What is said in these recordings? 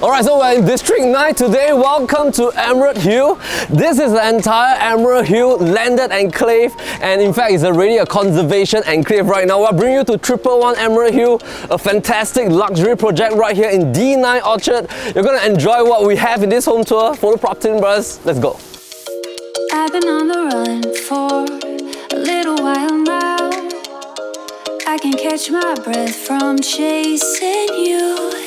Alright, so we're in District 9 today. Welcome to Emerald Hill. This is the entire Emerald Hill landed enclave, and in fact it's already a conservation enclave right now. We'll bring you to 111 Emerald Hill, a fantastic luxury project right here in D9 Orchard. You're going to enjoy what we have in this home tour. Follow Propertylimbrothers. Let's go. I've been on the run for a little while now. I can catch my breath from chasing you.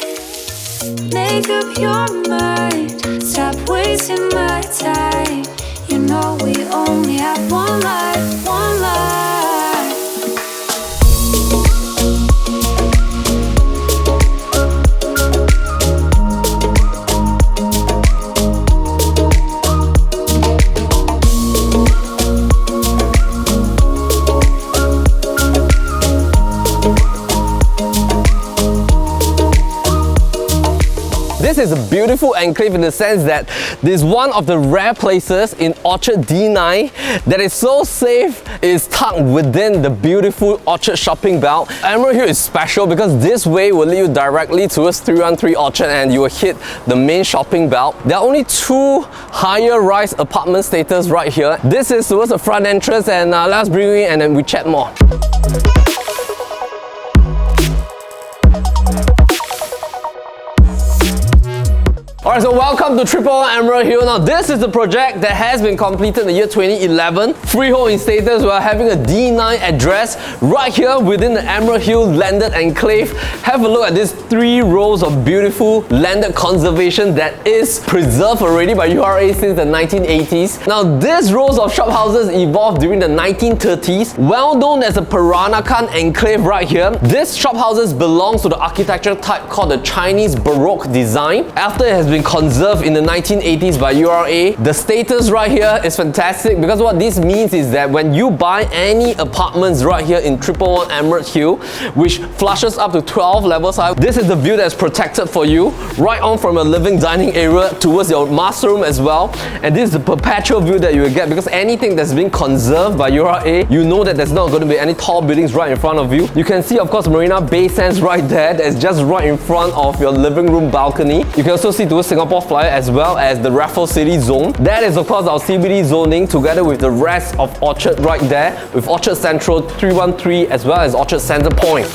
Make up your mind, stop wasting my time. You know we only have one life, one life. This is a beautiful enclave in the sense that this is one of the rare places in Orchard D9 that is so safe. It's tucked within the beautiful Orchard shopping belt. Emerald Hill is special because this way will lead you directly towards 313 Orchard and you will hit the main shopping belt. There are only two higher rise apartment status right here. This is towards the front entrance, and let's bring you in and then we chat more. Alright, so welcome to 111 Emerald Hill. Now this is the project that has been completed in the year 2011. Freehold in status. We're having a D9 address right here within the Emerald Hill landed enclave. Have a look at these 3 rows of beautiful landed conservation that is preserved already by URA since the 1980s. Now these rows of shophouses evolved during the 1930s, well known as the Peranakan enclave right here. This shophouses belongs to the architecture type called the Chinese Baroque design. After it has been conserved in the 1980s by URA. The status right here is fantastic because what this means is that when you buy any apartments right here in 111 Emerald Hill, which flushes up to 12 levels high, this is the view that's protected for you, right on from your living dining area towards your master room as well. And this is the perpetual view that you will get because anything that's been conserved by URA, you know that there's not going to be any tall buildings right in front of you. You can see, of course, Marina Bay Sands right there. That's just right in front of your living room balcony. You can also see towards Singapore Flyer as well as the Raffles City zone. That is of course our CBD zoning together with the rest of Orchard right there with Orchard Central 313 as well as Orchard Centre Point.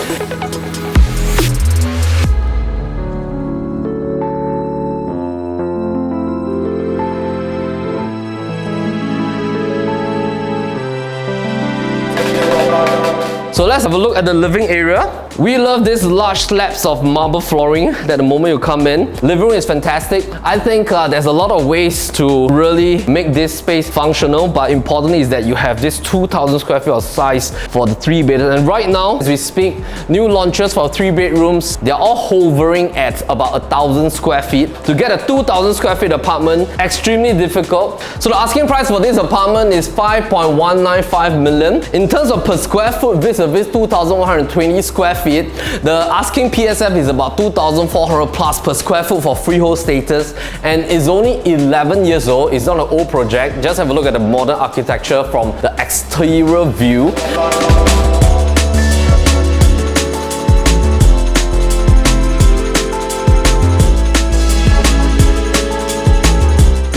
So let's have a look at the living area. We love these large slabs of marble flooring that the moment you come in. Living room is fantastic. I think there's a lot of ways to really make this space functional, but importantly is that you have this 2,000 square feet of size for the 3 bedrooms. And right now, as we speak, new launches for 3 bedrooms, they're all hovering at about 1,000 square feet. To get a 2,000 square feet apartment, extremely difficult. So the asking price for this apartment is 5.195 million. In terms of per square foot, vis-a-vis 2,120 square feet, the asking PSF is about 2,400 plus per square foot for freehold status, and is only 11 years old. It's not an old project. Just have a look at the modern architecture from the exterior view.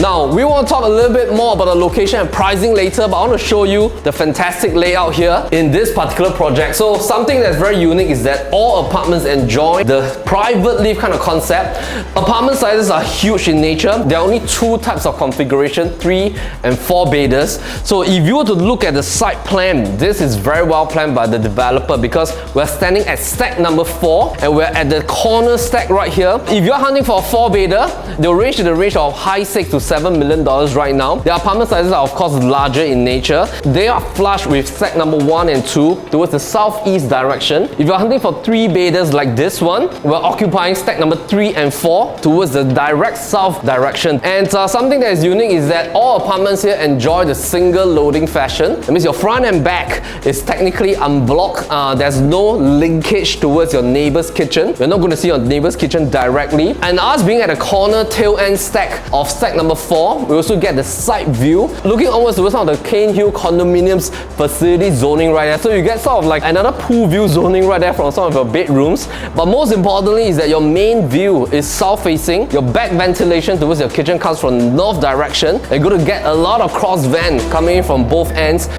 Now, we want to talk a little bit more about the location and pricing later, but I want to show you the fantastic layout here in this particular project. So something that's very unique is that all apartments enjoy the private live kind of concept. Apartment sizes are huge in nature. There are only 2 types of configuration, 3 and 4 beders. So if you were to look at the site plan, this is very well planned by the developer because we're standing at stack number 4 and we're at the corner stack right here. If you're hunting for a 4-bedder, they'll range to the range of high 6 to $7 million right now. The apartment sizes are of course larger in nature. They are flush with stack number 1 and 2 towards the southeast direction. If you're hunting for 3 beders like this one, we're occupying stack number 3 and 4 towards the direct south direction. And something that is unique is that all apartments here enjoy the single loading fashion. That means your front and back is technically unblocked. There's no linkage towards your neighbor's kitchen. You're not going to see your neighbor's kitchen directly. And us being at a corner tail end stack of stack number 4, door, we also get the side view, looking onwards towards some of the Cane Hill condominiums facility zoning right there. So you get sort of like another pool view zoning right there from some of your bedrooms. But most importantly is that your main view is south facing. Your back ventilation towards your kitchen comes from north direction. You're going to get a lot of cross vent coming in from both ends.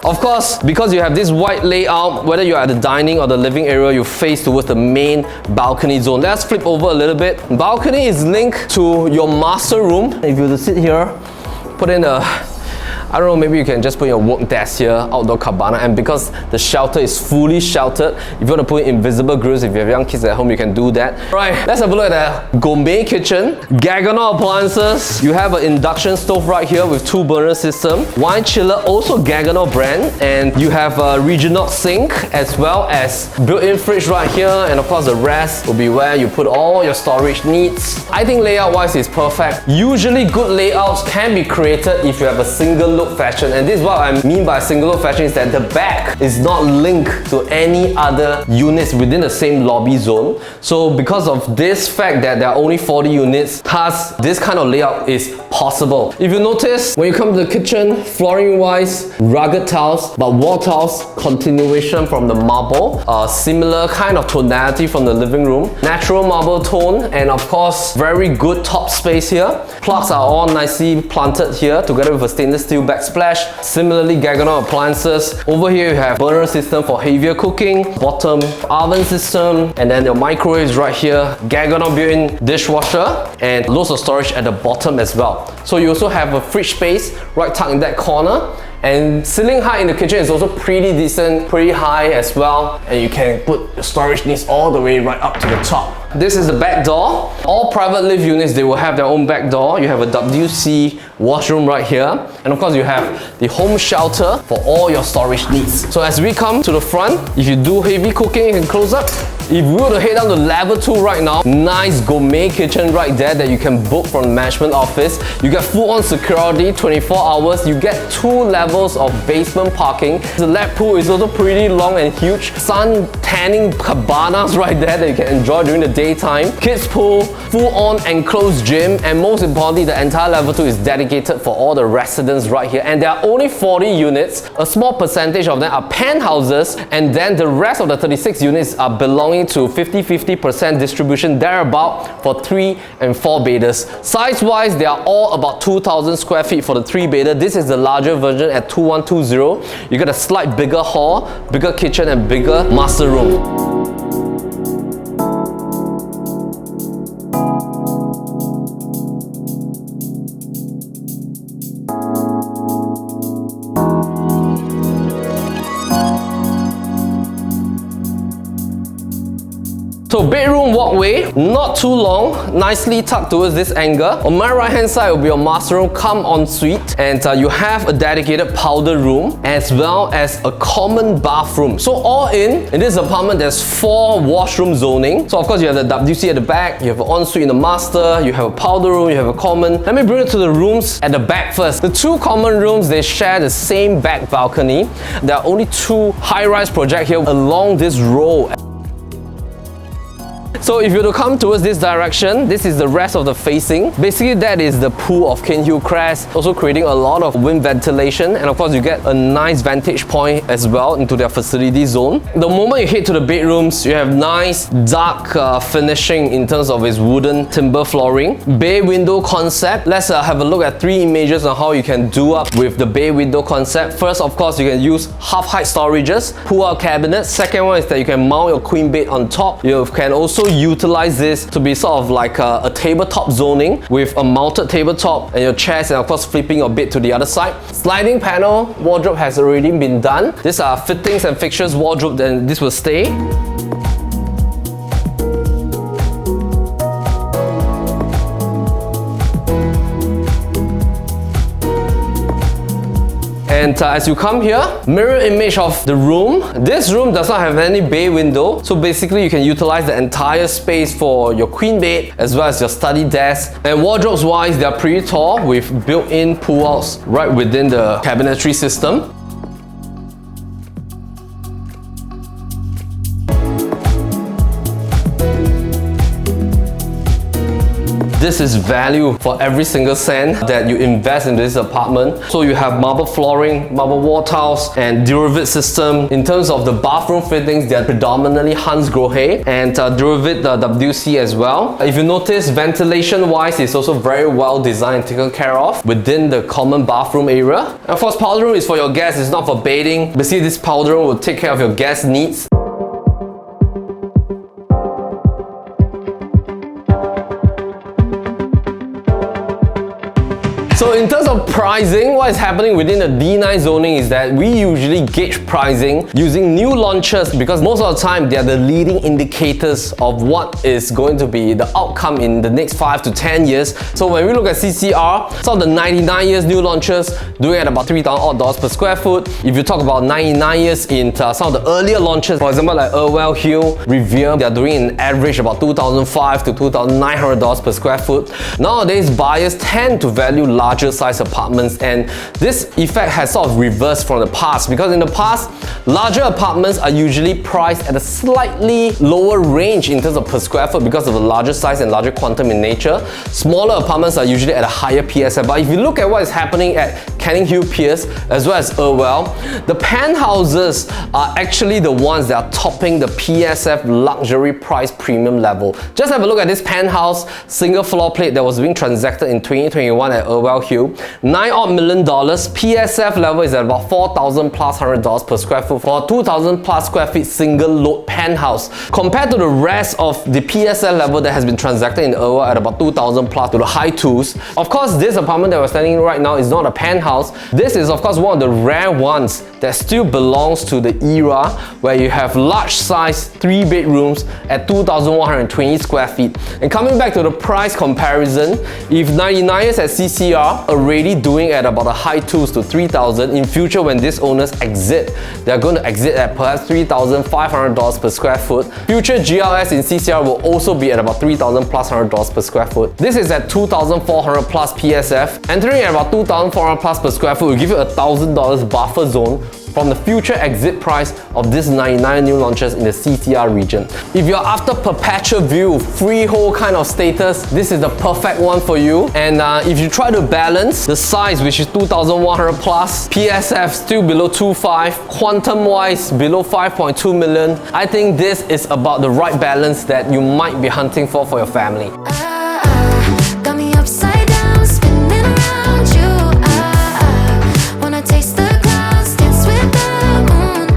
Of course, because you have this wide layout, whether you're at the dining or the living area, you face towards the main balcony zone. Let's flip over a little bit. Balcony is linked to your master room. If you were to sit here, put in a, I don't know, maybe you can just put your work desk here, outdoor cabana, and because the shelter is fully sheltered, if you want to put invisible grills, if you have young kids at home, you can do that. Right, let's have a look at the Gourmet Kitchen. Gaganol appliances. You have an induction stove right here with 2-burner system. Wine chiller, also Gaganol brand, and you have a regional sink as well as built-in fridge right here, and of course the rest will be where you put all your storage needs. I think layout-wise is perfect. Usually good layouts can be created if you have a single look fashion, and this is what I mean by single look fashion, is that the back is not linked to any other units within the same lobby zone. So because of this fact that there are only 40 units, thus this kind of layout is possible. If you notice, when you come to the kitchen, flooring wise, rugged tiles, but wall tiles, continuation from the marble, similar kind of tonality from the living room, natural marble tone, and of course very good top space here. Plugs are all nicely planted here together with a stainless steel backsplash. Similarly, Gaganol appliances. Over here you have burner system for heavier cooking, bottom oven system, and then your microwave is right here. Gaganol built-in dishwasher, and loads of storage at the bottom as well. So you also have a fridge space right tucked in that corner. And ceiling height in the kitchen is also pretty decent, pretty high as well. And you can put your storage needs all the way right up to the top. This is the back door. All private live units, they will have their own back door. You have a WC washroom right here. And of course you have the home shelter for all your storage needs. So as we come to the front, if you do heavy cooking, you can close up. If we were to head down to level 2 right now, nice gourmet kitchen right there that you can book from the management office. You get full-on security, 24 hours. You get 2 levels of basement parking. The lap pool is also pretty long and huge. Sun tanning cabanas right there that you can enjoy during the daytime. Kids pool, full-on enclosed gym, and most importantly, the entire level 2 is dedicated for all the residents right here. And there are only 40 units. A small percentage of them are penthouses, and then the rest of the 36 units are belonging to 50-50% distribution thereabout for 3 and 4 beders. Size-wise, they are all about 2,000 square feet for the 3-bedder. This is the larger version at 2120. You get a slight bigger hall, bigger kitchen, and bigger master room. So bedroom walkway, not too long, nicely tucked towards this angle. On my right hand side will be your master room come ensuite, and you have a dedicated powder room as well as a common bathroom. So all in this apartment there's 4 washroom zoning. So of course you have the WC at the back, you have an ensuite in the master, you have a powder room, you have a common. Let me bring it to the rooms at the back first. The 2 common rooms, they share the same back balcony. There are only 2 high-rise projects here along this row. So if you were to come towards this direction, this is the rest of the facing. Basically that is the pool of Cane Hill Crest, also creating a lot of wind ventilation, and of course you get a nice vantage point as well into their facility zone. The moment you head to the bedrooms, you have nice dark finishing in terms of its wooden timber flooring. Bay window concept. Let's have a look at 3 images on how you can do up with the bay window concept. First, of course, you can use half-height storages, pull-out cabinets. Second one is that you can mount your queen bed on top. You can also utilize this to be sort of like a tabletop zoning with a mounted tabletop and your chairs, and of course flipping your bed to the other side. Sliding panel wardrobe has already been done. These are fittings and fixtures wardrobe, and this will stay. And as you come here, mirror image of the room. This room does not have any bay window, so basically you can utilize the entire space for your queen bed as well as your study desk. And wardrobes wise, they are pretty tall with built-in pull-outs right within the cabinetry system. This is value for every single cent that you invest in this apartment. So you have marble flooring, marble wall tiles, and Duravit system. In terms of the bathroom fittings, they are predominantly Hans Grohe and Duravit WC as well. If you notice, ventilation-wise, it's also very well designed and taken care of within the common bathroom area. And of course, powder room is for your guests, it's not for bathing. Basically, this powder room will take care of your guest needs. So in terms of pricing, what is happening within the D9 zoning is that we usually gauge pricing using new launches because most of the time they are the leading indicators of what is going to be the outcome in the next 5 to 10 years. So when we look at CCR, some of the 99 years new launches doing at about $3,000 per square foot. If you talk about 99 years in some of the earlier launches, for example like Irwell Hill, Revere, they are doing an average about $2,500 to $2,900 per square foot. Nowadays, buyers tend to value larger size apartments, and this effect has sort of reversed from the past because in the past, larger apartments are usually priced at a slightly lower range in terms of per square foot because of the larger size and larger quantum in nature. Smaller apartments are usually at a higher PSF, but if you look at what is happening at Canning Hill Pierce as well as Irwell, the penthouses are actually the ones that are topping the PSF luxury price premium level. Just have a look at this penthouse single floor plate that was being transacted in 2021 at Irwell Hill. $9 million. PSF level is at about $4,100 per square foot for a 2,000 plus square feet single load penthouse. Compared to the rest of the PSF level that has been transacted in Irwell at about 2,000 plus to the high twos. Of course, this apartment that we're standing in right now is not a penthouse. This is of course one of the rare ones that still belongs to the era where you have large size 3 bedrooms at 2,120 square feet. And coming back to the price comparison, if 99 years at CCR already doing at about the high 2s to 3,000, in future when these owners exit, they're going to exit at perhaps $3,500 per square foot. Future GLS in CCR will also be at about $3,000+ per square foot. This is at 2,400 plus PSF. Entering at about 2,400 plus per square foot will give you $1,000 buffer zone from the future exit price of this 99 new launches in the CCR region. If you're after perpetual view, freehold kind of status, this is the perfect one for you. And if you try to balance the size, which is 2,100 plus, PSF still below 2.5, quantum wise below 5.2 million, I think this is about the right balance that you might be hunting for your family. Got me upside down, spinning around you. Wanna taste the clouds, dance with the moon.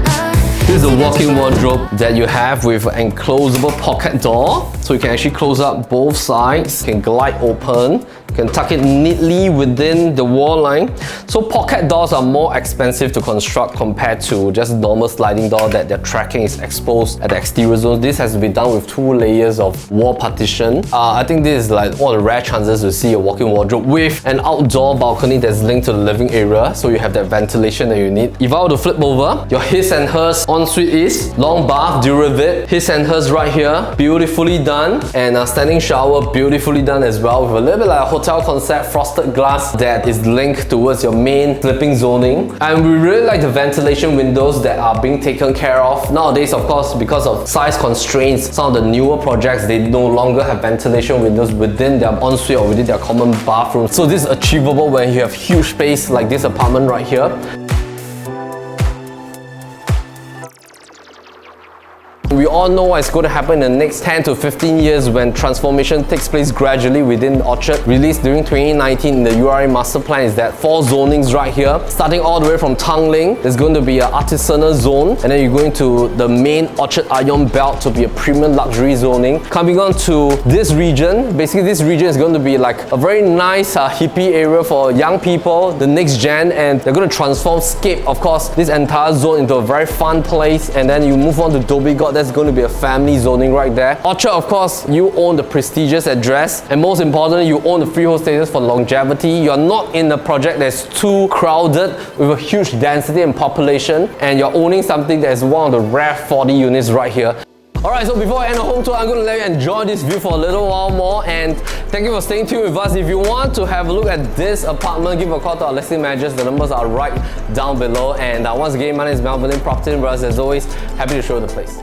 This is a walk-in wardrobe that you have with an enclosable pocket door. So you can actually close up both sides, you can glide open, you can tuck it neatly within the wall line. So pocket doors are more expensive to construct compared to just normal sliding door that their tracking is exposed at the exterior zone. This has to be done with 2 layers of wall partition. I think this is like one of the rare chances to see a walk-in wardrobe with an outdoor balcony that's linked to the living area, so you have that ventilation that you need. If I were to flip over, your his and hers ensuite is long bath, Duravit, his and hers right here, beautifully done, and a standing shower, beautifully done as well, with a little bit like a hotel concept frosted glass that is linked towards your main sleeping zoning. And we really like the ventilation windows that are being taken care of. Nowadays, of course, because of size constraints, some of the newer projects, they no longer have ventilation windows within their ensuite or within their common bathroom. So this is achievable when you have huge space like this apartment right here. We all know what's going to happen in the next 10 to 15 years when transformation takes place gradually within Orchard. Released during 2019 in the URA master plan is that 4 zonings right here. Starting all the way from Tanglin, there's going to be an artisanal zone, and then you're going to the main Orchard Ion Belt to be a premium luxury zoning. Coming on to this region, basically this region is going to be like a very nice hippie area for young people, the next gen, and they're going to transform scape, of course, this entire zone into a very fun place. And then you move on to Dhoby Ghaut. That's going to be a family zoning right there. Orchard, of course, you own the prestigious address, and most importantly, you own the freehold status for longevity. You're not in a project that's too crowded with a huge density and population, and you're owning something that is one of the rare 40 units right here. Alright, so before I end the home tour, I'm going to let you enjoy this view for a little while more, and thank you for staying tuned with us. If you want to have a look at this apartment, give a call to our listing managers. The numbers are right down below. And once again, my name is Melvin Lim, Propertylimbrothers. As always, happy to show you the place.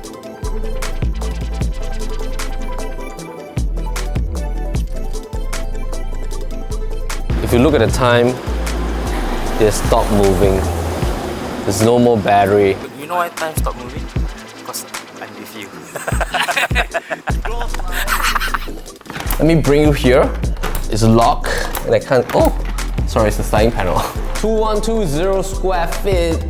If you look at the time, it stopped moving. There's no more battery. You know why time stopped moving? Because I'm with you. Let me bring you here. It's locked and I can't. Oh, sorry, it's the sliding panel. 2120 square feet.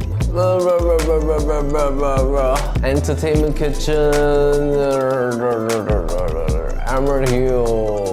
Entertainment kitchen. Emerald Hill.